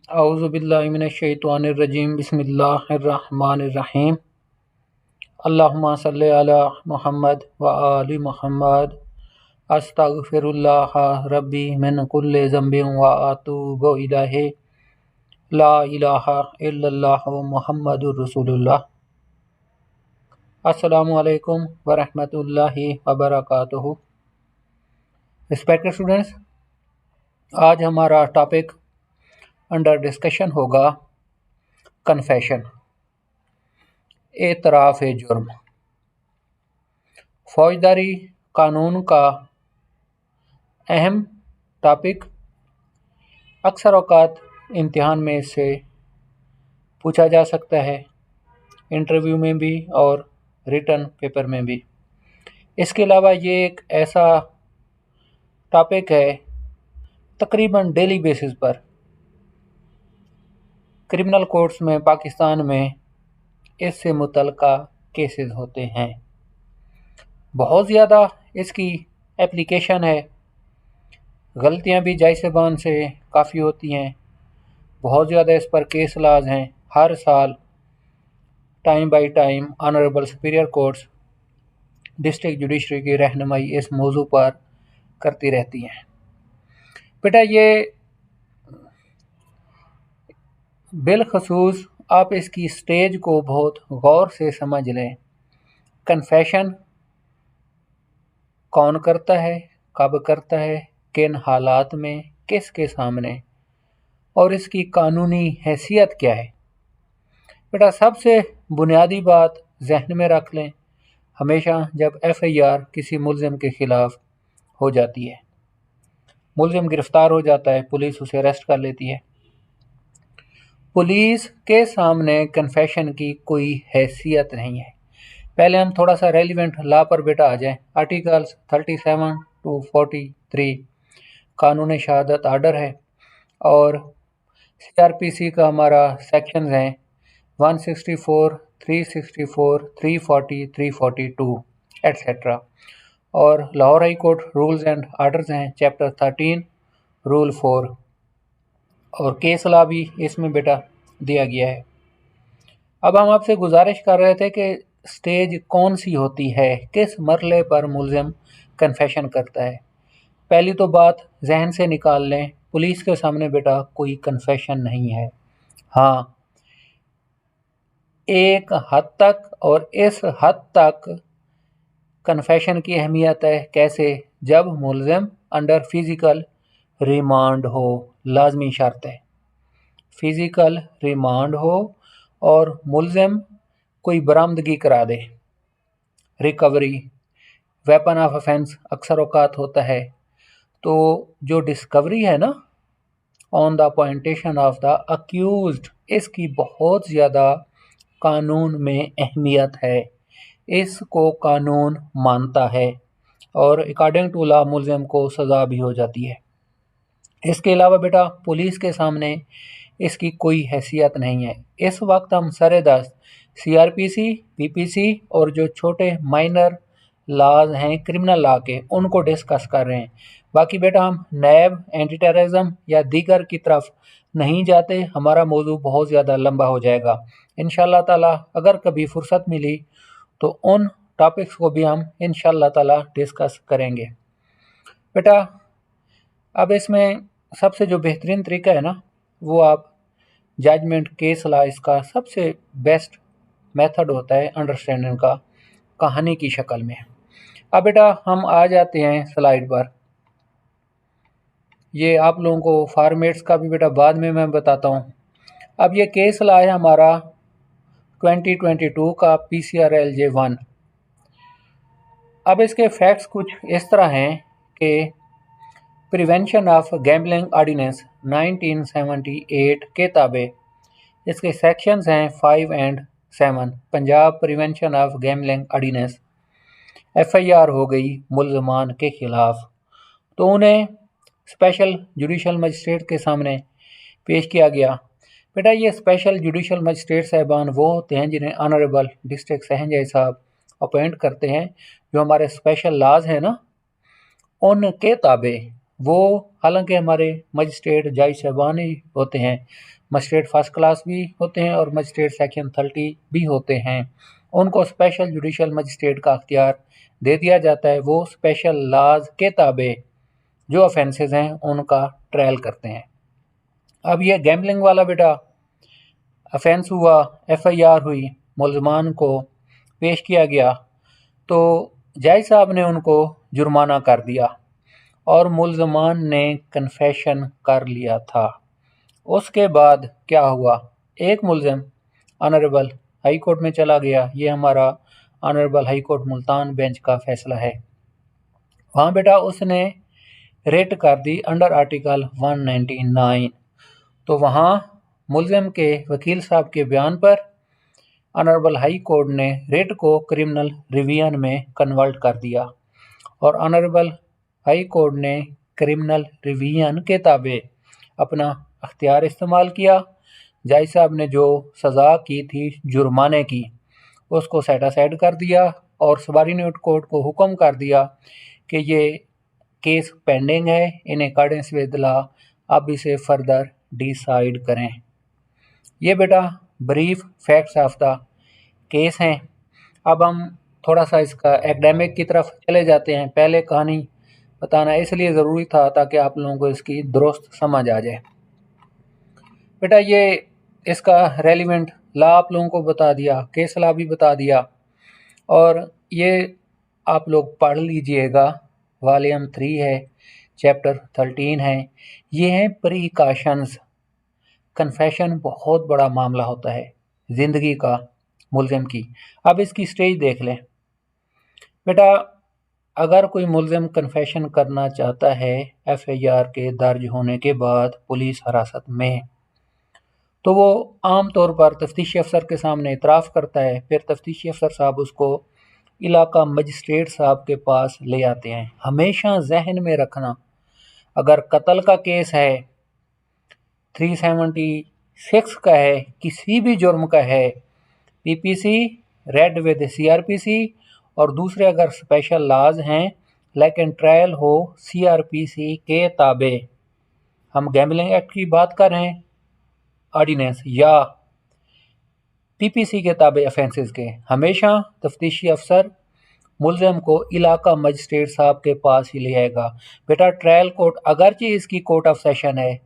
औज़ुबिल्लाहिमिनश्शैतानिर्रजीम बिस्मिल्लाहिर्रहमानिर्रहीम अल्लाहुम्मा सल्लि अला मुहम्मद व आलि मुहम्मद अस्तगफिरुल्लाह रब्बी मिन कुल्लि ज़ंबिन व अतूबु इलैहि ला इलाहा इल्लल्लाहु मुहम्मदुर रसूलुल्लाह। अस्सलामु अलैकुम व रहमतुल्लाहि व बरकातुहू। रिस्पेक्टेड स्टूडेंट्स, आज हमारा टॉपिक अंडर डिस्कशन होगा कन्फेशन, एतराफ़ जुर्म। फौजदारी कानून का अहम टॉपिक अक्सर औक़ात इम्तिहान में से पूछा जा सकता है, इंटरव्यू में भी और रिटन पेपर में भी। इसके अलावा ये एक ऐसा टॉपिक है तकरीबन डेली बेसिस पर क्रिमिनल कोर्ट्स में पाकिस्तान में इससे मुतल्लिका केसेस होते हैं। बहुत ज़्यादा इसकी एप्लीकेशन है, गलतियां भी जायज़-ए-बान से काफ़ी होती हैं। बहुत ज़्यादा इस पर केस लाज हैं। हर साल time by time honourable superior courts district judiciary की रहनुमाई इस मौजू पर करती रहती हैं। बेटा, ये बिलखसूस आप इसकी स्टेज को बहुत गौर से समझ लें। कन्फेशन कौन करता है, कब करता है, किन हालात में, किसके सामने, और इसकी कानूनी हैसियत क्या है। बेटा, सबसे बुनियादी बात जहन में रख लें, हमेशा जब FIR किसी मुल्ज़िम के ख़िलाफ़ हो जाती है, मुल्ज़िम गिरफ़्तार हो जाता है, पुलिस उसे अरेस्ट कर लेती है, पुलिस के सामने कन्फेशन की कोई हैसियत नहीं है। पहले हम थोड़ा सा रेलिवेंट लॉ पर बेटा आ जाएं। आर्टिकल्स 37 to 43 कानून शहादत आर्डर है, और CRPC का हमारा सेक्शन हैं 164, 364, 340, 342 एट्सेट्रा। और Lahore high court rules and orders हैं चैप्टर 13 रूल 4, और केस लॉ भी इसमें बेटा दिया गया है। अब हम आपसे गुजारिश कर रहे थे कि स्टेज कौन सी होती है, किस मरले पर मुल्ज़िम कन्फेशन करता है। पहली तो बात जहन से निकाल लें, पुलिस के सामने बेटा कोई कन्फेशन नहीं है। हाँ, एक हद तक, और इस हद तक कन्फेशन की अहमियत है कैसे, जब मुल्ज़िम अंडर फिज़िकल रिमांड हो, लाजमी शर्त है फिज़िकल रिमांड हो, और मुल्ज़िम कोई बरामदगी करा दे, रिकवरी, वेपन ऑफ ऑफेंस अक्सर औक़ात होता है। तो जो डिस्कवरी है ना, on the apprehension of the accused, इसकी बहुत ज़्यादा कानून में अहमियत है, इसको कानून मानता है, और अकॉर्डिंग टू लॉ मुल्ज़िम को सज़ा भी हो जाती है। इसके अलावा बेटा पुलिस के सामने इसकी कोई हैसियत नहीं है। इस वक्त हम सरेदस्त CRPC, PPC और जो छोटे माइनर लॉज हैं क्रिमिनल लॉ के, उनको डिस्कस कर रहे हैं। बाकी बेटा हम नैब, एंटी टेररिज्म या दीगर की तरफ नहीं जाते, हमारा मौजू बहुत ज़्यादा लंबा हो जाएगा। इंशाअल्लाह ताला अगर कभी फ़ुर्सत मिली तो उन टॉपिक्स को भी हम इंशाअल्लाह ताला डिस्कस करेंगे। बेटा, अब इसमें सबसे जो बेहतरीन तरीका है ना, वो आप जजमेंट केस लॉ, इसका सबसे बेस्ट मेथड होता है अंडरस्टैंडिंग का, कहानी की शक्ल में। अब बेटा हम आ जाते हैं स्लाइड पर। ये आप लोगों को फॉर्मेट्स का भी बेटा बाद में मैं बताता हूँ। अब ये केस लॉ है हमारा 2022 का PCRLJ 1। अब इसके फैक्ट्स कुछ इस तरह हैं कि प्रिवेंशन ऑफ गैम्बलिंग ऑर्डिनेंस 1978 के ताबे इसके सेक्शंस हैं 5 and 7। Punjab prevention of gambling ordinance, FIR हो गई मुल्ज़मान के ख़िलाफ़, तो उन्हें स्पेशल जुडिशल मजिस्ट्रेट के सामने पेश किया गया। बेटा, ये स्पेशल जुडिशल मजिस्ट्रेट साहबान वो होते हैं जिन्हें ऑनरेबल डिस्ट्रिक्ट सहन जज साहब अपॉइंट करते हैं। जो हमारे स्पेशल लॉज हैं ना, उनके ताबे वो, हालांकि हमारे मजिस्ट्रेट जज साहबान ही होते हैं, मजिस्ट्रेट फर्स्ट क्लास भी होते हैं और मजिस्ट्रेट सेक्शन 30 भी होते हैं। उनको स्पेशल जुडिशल मजिस्ट्रेट का अख्तियार दे दिया जाता है। वो स्पेशल लॉज के ताबे जो ऑफेंसेस हैं उनका ट्रायल करते हैं। अब ये गैम्बलिंग वाला बेटा ऑफेंस हुआ, एफआईआर हुई, मुलजमान को पेश किया गया तो जज साहब ने उनको जुर्माना कर दिया और मुलजमान ने कन्फेशन कर लिया था। उसके बाद क्या हुआ, एक मुलजिम ऑनरेबल हाई कोर्ट में चला गया। ये हमारा honourable high court Multan bench का फैसला है। वहाँ बेटा उसने रेट कर दी अंडर आर्टिकल 199। तो वहाँ मुलजिम के वकील साहब के बयान पर ऑनरेबल हाई कोर्ट ने रेट को क्रिमिनल रिवीजन में कन्वर्ट कर दिया और ऑनरेबल हाई कोर्ट ने क्रिमिनल रिवीजन के ताबे अपना अख्तियार इस्तेमाल किया। जज साहब ने जो सज़ा की थी जुर्माने की उसको सेट असाइड कर दिया और सबॉर्डिनेट कोर्ट को हुक्म कर दिया कि ये केस पेंडिंग है, इन अकॉर्डिंग्स विद लॉ अब इसे फर्दर डिसाइड करें। ये बेटा brief facts of the case हैं। अब हम थोड़ा सा इसका एकेडमिक की तरफ चले जाते हैं। पहले कहानी बताना इसलिए ज़रूरी था ताकि आप लोगों को इसकी दुरुस्त समझ आ जाए। बेटा ये इसका रेलिवेंट लॉ आप लोगों को बता दिया, केस लॉ भी बता दिया और ये आप लोग पढ़ लीजिएगा। वॉल्यूम 3 है, चैप्टर 13 है। ये हैं प्रिकॉशंस। कन्फेशन बहुत बड़ा मामला होता है ज़िंदगी का मुलजिम की। अब इसकी स्टेज देख लें बेटा। अगर कोई मुलजिम कन्फेशन करना चाहता है एफआईआर के दर्ज होने के बाद पुलिस हिरासत में, तो वो आम तौर पर तफ्तीशी अफसर के सामने इतराफ़ करता है। फिर तफ्तीशी अफसर साहब उसको इलाका मजिस्ट्रेट साहब के पास ले आते हैं। हमेशा जहन में रखना, अगर कत्ल का केस है, 376 का है, किसी भी जुर्म का है, पीपीसी रेड विद सीआरपीसी और दूसरे अगर स्पेशल लॉज हैं लेकिन ट्रायल हो सीआरपीसी के ताबे, हम गैम्बलिंग एक्ट की बात कर रहे हैं ऑर्डिनेंस या पीपीसी के ताबे ऑफेंसेस के, हमेशा तफ्तीशी अफसर मुलजिम को इलाका मजिस्ट्रेट साहब के पास ही ले आएगा। बेटा ट्रायल कोर्ट अगरचे इसकी कोर्ट ऑफ सेशन है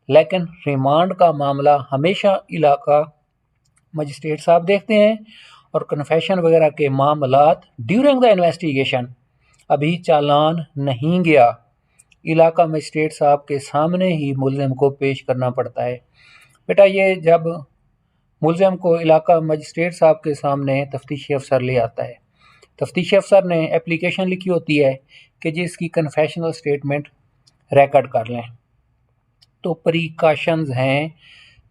लेकिन रिमांड का मामला हमेशा इलाका मजिस्ट्रेट साहब देखते हैं और कन्फेशन वगैरह के मामलात ड्यूरिंग द इन्वेस्टिगेशन, अभी चालान नहीं गया, इलाका मजिस्ट्रेट साहब के सामने ही मुलजिम को पेश करना पड़ता है। बेटा ये जब मुलजिम को इलाका मजिस्ट्रेट साहब के सामने तफ्तीशी अफसर ले आता है, तफ्तीशी अफसर ने एप्लीकेशन लिखी होती है कि जिसकी कन्फेशनल स्टेटमेंट रिकॉर्ड कर लें। तो प्रिकॉशंस हैं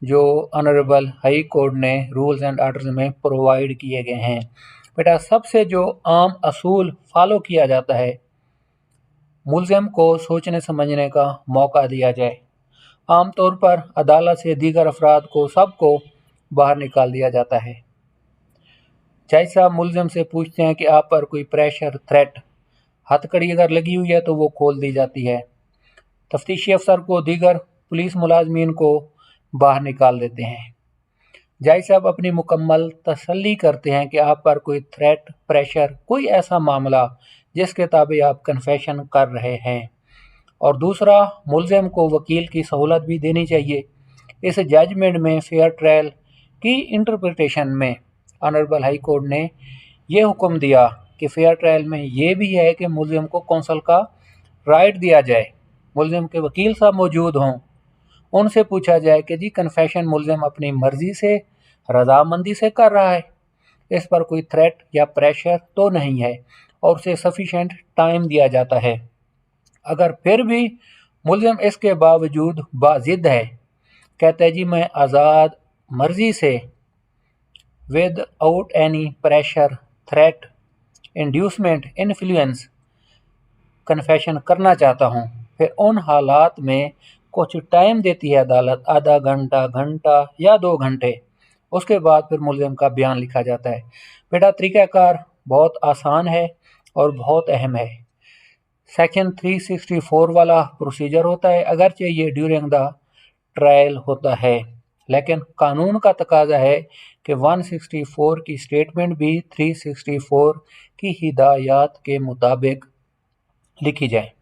जो ऑनरेबल हाई कोर्ट ने रूल्स एंड ऑर्डर्स में प्रोवाइड किए गए हैं। बेटा सबसे जो आम असूल फॉलो किया जाता है, मुलजिम को सोचने समझने का मौका दिया जाए। आम तौर पर अदालत से दीगर अफराद को सबको बाहर निकाल दिया जाता है। जज साहब मुलजिम से पूछते हैं कि आप पर कोई प्रेशर, थ्रेट, हथकड़ी अगर लगी हुई है तो वो खोल दी जाती है। तफ्तीशी अफसर को दीगर पुलिस मुलाजमीन को बाहर निकाल देते हैं। जज साहब अपनी मुकम्मल तसल्ली करते हैं कि आप पर कोई थ्रेट, प्रेशर, कोई ऐसा मामला जिसके ताबे आप कन्फेशन कर रहे हैं। और दूसरा, मुलजिम को वकील की सहूलत भी देनी चाहिए। इस जजमेंट में फेयर ट्रायल की इंटरप्रिटेशन में ऑनरेबल हाई कोर्ट ने यह हुक्म दिया कि फेयर ट्रायल में ये भी है कि मुलजिम को कौंसल का राइट दिया जाए। मुलजिम के वकील साहब मौजूद हों, उनसे पूछा जाए कि जी कन्फेशन मुलजिम अपनी मर्ज़ी से, रजामंदी से कर रहा है, इस पर कोई थ्रेट या प्रेशर तो नहीं है, और उसे सफिशेंट टाइम दिया जाता है। अगर फिर भी मुलजिम इसके बावजूद बाजिद है, कहता है जी मैं आज़ाद मर्ज़ी से with out any pressure, threat, inducement, influence confession करना चाहता हूँ, फिर उन हालात में कुछ टाइम देती है अदालत, आधा घंटा, घंटा या 2 घंटे। उसके बाद फिर मुलजिम का बयान लिखा जाता है। बेटा तरीक़ाकार बहुत आसान है और बहुत अहम है। सेक्शन 364 वाला प्रोसीजर होता है, अगरचे ये ड्यूरिंग द ट्रायल होता है। लेकिन कानून का तकाजा है कि 164 की स्टेटमेंट भी 364 की हिदायत के मुताबिक लिखी जाए।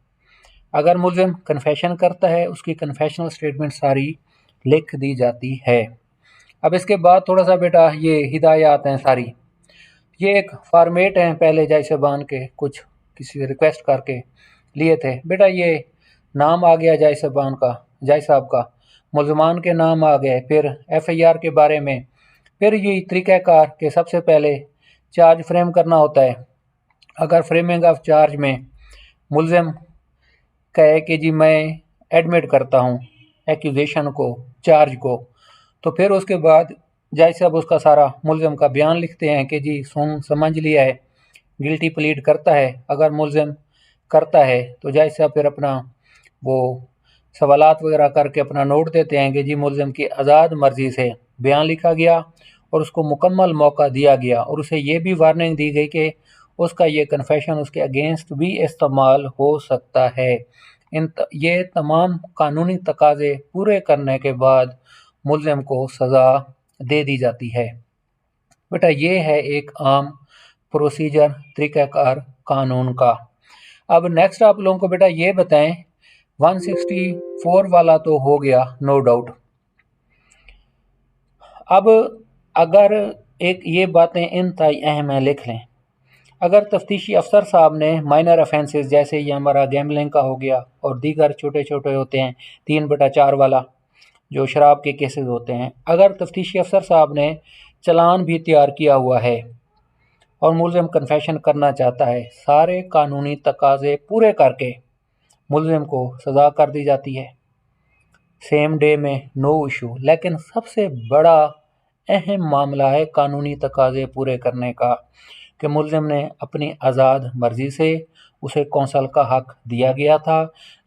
अगर मुल्ज़िम कन्फेशन करता है, उसकी कन्फेशनल स्टेटमेंट सारी लिख दी जाती है। अब इसके बाद थोड़ा सा बेटा ये हिदायत हैं सारी, ये एक फॉर्मेट हैं, पहले जज साहबान के कुछ किसी से रिक्वेस्ट करके लिए थे। बेटा ये नाम आ गया जज साहबान का, जज साहब का, मुल्ज़मान के नाम आ गए, फिर FIR के बारे में, फिर ये तरीक़ाकार के सबसे पहले चार्ज फ्रेम करना होता है। अगर फ्रेमिंग ऑफ चार्ज में मुल्ज़िम कहे कि जी मैं एडमिट करता हूँ एक्यूजेशन को, चार्ज को, तो फिर उसके बाद जज साहब उसका सारा मुल्ज़िम का बयान लिखते हैं कि जी सुन समझ लिया है, गिल्टी प्लीड करता है। अगर मुल्ज़िम करता है तो जज साहब फिर अपना वो सवालात वगैरह करके अपना नोट देते हैं कि जी मुल्ज़िम की आज़ाद मर्ज़ी से बयान लिखा गया और उसको मुकम्मल मौका दिया गया, और उसे ये भी वार्निंग दी गई कि उसका ये कन्फेशन उसके अगेंस्ट भी इस्तेमाल हो सकता है। ये तमाम कानूनी तकाज़े पूरे करने के बाद मुल्ज़िम को सज़ा दे दी जाती है। बेटा ये है एक आम प्रोसीजर तरीक़ाकार कानून का। अब नेक्स्ट आप लोगों को बेटा ये बताएं, 164 वाला तो हो गया नो डाउट। अब अगर एक ये बातें इंतहाई अहम है, लिख लें। अगर तफ्तीशी अफसर साहब ने माइनर ऑफेंसेस, जैसे ये हमारा गैम्बलिंग का हो गया और दीगर छोटे छोटे होते हैं 3/4 वाला जो शराब के केसेस होते हैं, अगर तफ्तीशी अफसर साहब ने चलान भी तैयार किया हुआ है और मुल्ज़िम कन्फेशन करना चाहता है, सारे कानूनी तकाज़े पूरे करके मुल्ज़िम को सज़ा कर दी जाती है सेम डे में, नो इशू। लेकिन सबसे बड़ा अहम मामला है कानूनी तकाज़े पूरे करने का, कि मुल्ज़िम ने अपनी आज़ाद मर्ज़ी से, उसे कौंसल का हक़ दिया गया था।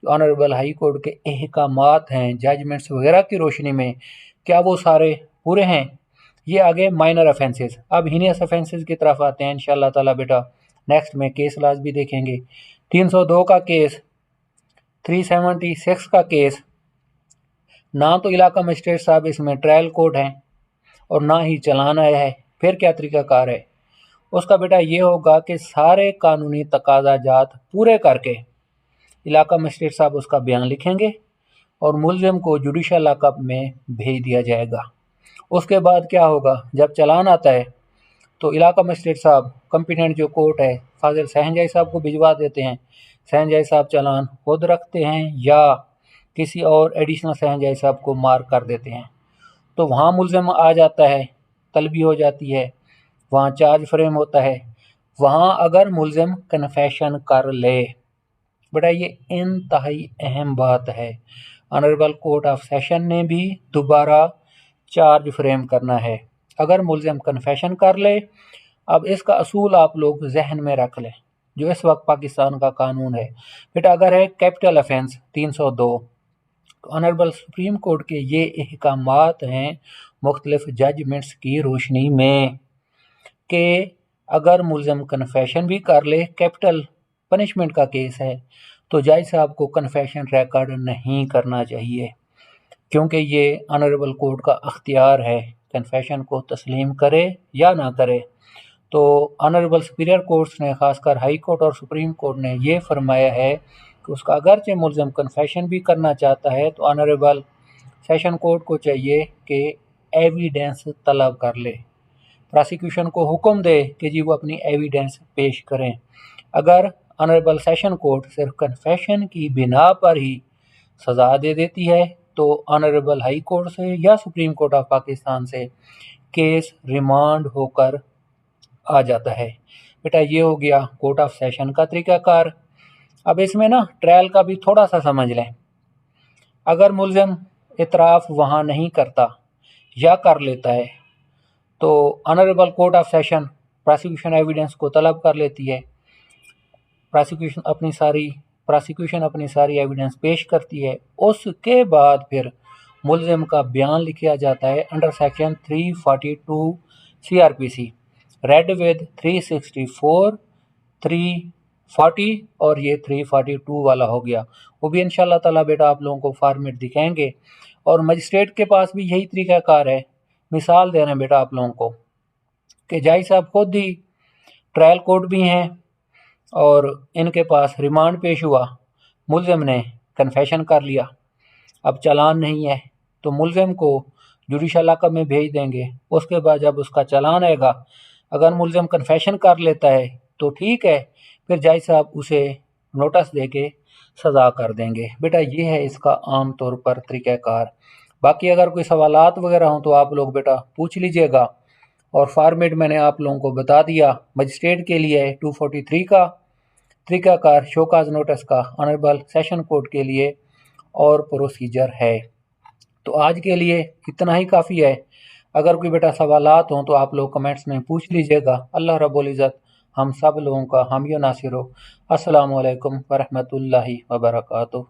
ऑनरेबल हाई कोर्ट के अहकामात हैं जजमेंट्स वगैरह की रोशनी में, क्या वो सारे पूरे हैं? ये आगे माइनर ऑफेंसेस। अब हीनियस ऑफेंसेस की तरफ आते हैं इंशाअल्लाह ताला बेटा, नेक्स्ट में केस लाज भी देखेंगे। 302 का केस, 376 का केस, ना तो इलाका मजिस्ट्रेट साहब इसमें ट्रायल कोर्ट हैं और ना ही चलान आया है। फिर क्या तरीक़ाकार है उसका बेटा? ये होगा कि सारे कानूनी तकाज़ाजात पूरे करके इलाका मजिस्ट्रेट साहब उसका बयान लिखेंगे और मुल्ज़िम को जुडिशल लॉकअप में भेज दिया जाएगा। उसके बाद क्या होगा, जब चलान आता है तो इलाका मजिस्ट्रेट साहब कंपिटेंट जो कोर्ट है फाजिल सहनजाई साहब को भिजवा देते हैं। सहनजाई साहब चलान खुद रखते हैं या किसी और एडिशनल सहनजाई साहब को मार्क कर देते हैं। तो वहाँ मुल्ज़िम आ जाता है, तलबी हो जाती है, वहाँ चार्ज फ्रेम होता है। वहाँ अगर मुल्ज़िम कन्फेशन कर ले, बेटा ये इंतहाई अहम बात है, ऑनरेबल कोर्ट ऑफ सेशन ने भी दोबारा चार्ज फ्रेम करना है अगर मुल्ज़िम कन्फेशन कर ले। अब इसका असूल आप लोग जहन में रख लें, जो इस वक्त पाकिस्तान का कानून है। बेटा अगर है capital offence 302, honourable supreme court के ये अहकामात हैं मुख्तलिफ जजमेंट्स की रोशनी में, कि अगर मुल्ज़िम कन्फेशन भी कर ले, कैपिटल पनिशमेंट का केस है, तो जज साहब को कन्फेशन रिकॉर्ड नहीं करना चाहिए, क्योंकि ये ऑनरेबल कोर्ट का अख्तियार है, कन्फेशन को तस्लीम करे या ना करे। तो ऑनरेबल सुपीरियर कोर्ट्स ने, खासकर हाई कोर्ट और सुप्रीम कोर्ट ने ये फरमाया है कि उसका अगरचे मुल्ज़िम कन्फेशन भी करना चाहता है तो ऑनरेबल सेशन कोर्ट को चाहिए कि एविडेंस तलब कर ले, प्रोसिक्यूशन को हुक्म दे कि जी वो अपनी एविडेंस पेश करें। अगर ऑनरेबल सेशन कोर्ट सिर्फ कन्फेशन की बिना पर ही सज़ा दे देती है तो ऑनरेबल हाई कोर्ट से या सुप्रीम कोर्ट ऑफ पाकिस्तान से केस रिमांड होकर आ जाता है। बेटा ये हो गया कोर्ट ऑफ सेशन का तरीक़ाकार। अब इसमें ना ट्रायल का भी थोड़ा सा समझ लें। अगर मुल्ज़िम इतराफ़ वहाँ नहीं करता या कर लेता है तो honourable court of session prosecution evidence को तलब कर लेती है, प्रोसिक्यूशन अपनी सारी एविडेंस पेश करती है। उसके बाद फिर मुल्ज़िम का बयान लिखा जाता है under section 342 CRPC, read with 364, 340 और ये 342 वाला हो गया। वो भी इंशाल्लाह ताला बेटा आप लोगों को फॉर्मेट दिखाएंगे और मजिस्ट्रेट के पास भी यही तरीक़ाकार है। मिसाल दे रहे हैं बेटा आप लोगों को कि जज साहब खुद ही ट्रायल कोर्ट भी हैं और इनके पास रिमांड पेश हुआ, मुलज़िम ने कन्फेशन कर लिया, अब चालान नहीं है तो मुलज़िम को जुडिशल लॉकअप में भेज देंगे। उसके बाद जब उसका चालान आएगा, अगर मुलज़िम कन्फेशन कर लेता है तो ठीक है, फिर जज साहब उसे नोटिस दे के सज़ा कर देंगे। बेटा ये है इसका आम तौर पर तरीक़ाकार। बाकी अगर कोई सवालात वगैरह हों तो आप लोग बेटा पूछ लीजिएगा। और फॉर्मेट मैंने आप लोगों को बता दिया। मजिस्ट्रेट के लिए 243 का तरीक़ाकार, शोकाज नोटिस का ऑनरेबल सेशन कोर्ट के लिए और प्रोसीजर है। तो आज के लिए इतना ही काफ़ी है। अगर कोई बेटा सवालात हों तो आप लोग कमेंट्स में पूछ लीजिएगा। अल्लाह रब्बुल इज़्ज़त हम सब लोगों का हामी नासिर हो। अस्सलामु अलैकुम वरहमतुल्लाहि वबरकातुहू।